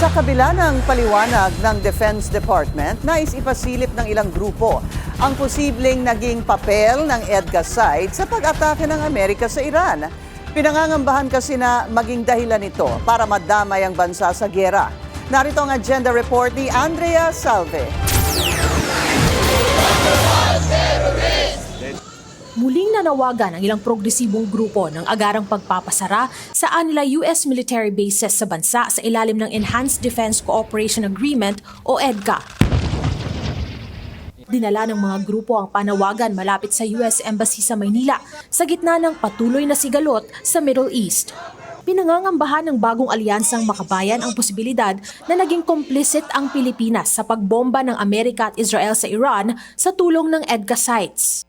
Sa kabila ng paliwanag ng Defense Department, nais ipasilip ng ilang grupo ang posibleng naging papel ng EDCA side sa pag-atake ng Amerika sa Iran. Pinangangambahan kasi na maging dahilan ito para madamay ang bansa sa giyera. Narito ang agenda report ni Andrea Salve. Muling nanawagan ang ilang progresibong grupo ng agarang pagpapasara sa anila US military bases sa bansa sa ilalim ng Enhanced Defense Cooperation Agreement o EDCA. Dinala ng mga grupo ang panawagan malapit sa US Embassy sa Maynila sa gitna ng patuloy na sigalot sa Middle East. Pinangangambahan ng bagong alyansang makabayan ang posibilidad na naging complicit ang Pilipinas sa pagbomba ng Amerika at Israel sa Iran sa tulong ng EDCA sites.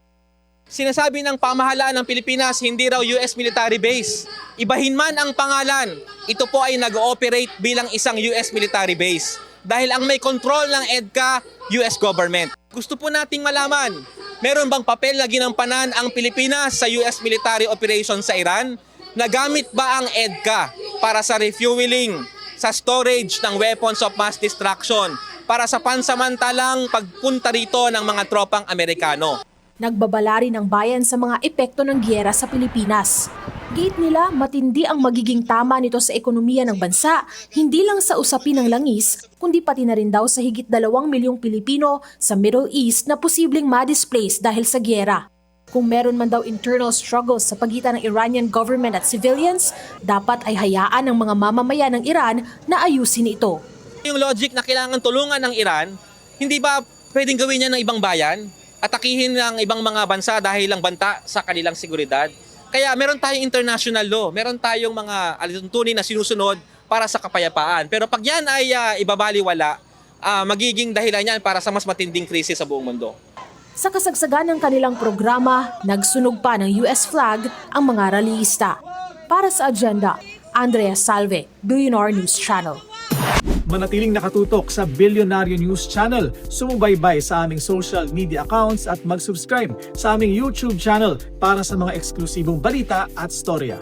Sinasabi ng pamahalaan ng Pilipinas, hindi raw US military base. Ibahin man ang pangalan, ito po ay nag-ooperate bilang isang US military base. Dahil ang may control ng EDCA, US government. Gusto po nating malaman, meron bang papel na ginampanan ang Pilipinas sa US military operation sa Iran? Nagamit ba ang EDCA para sa refueling, sa storage ng weapons of mass destruction, para sa pansamantalang pagpunta rito ng mga tropang Amerikano? Nagbabala rin ang bayan sa mga epekto ng giyera sa Pilipinas. Gate nila, matindi ang magiging tama nito sa ekonomiya ng bansa, hindi lang sa usapin ng langis, kundi pati na rin daw sa higit 2 milyong Pilipino sa Middle East na posibleng ma-displace dahil sa giyera. Kung meron man daw internal struggles sa pagitan ng Iranian government at civilians, dapat ay hayaan ng mga mamamayan ng Iran na ayusin ito. Yung logic na kailangan tulungan ng Iran, hindi ba pwedeng gawin niya ng ibang bayan? Atakihin ng ibang mga bansa dahil lang banta sa kanilang seguridad. Kaya meron tayong international law, meron tayong mga alituntunin na sinusunod para sa kapayapaan. Pero pag yan ay ibabaliwala, magiging dahilan yan para sa mas matinding krisis sa buong mundo. Sa kasagsagan ng kanilang programa, nagsunog pa ng US flag ang mga rallyista. Para sa agenda, Andrea Salve, Billionaire News Channel. Manatiling nakatutok sa Billionaire News Channel. Sumubaybay sa aming social media accounts at mag-subscribe sa aming YouTube channel para sa mga eksklusibong balita at storya.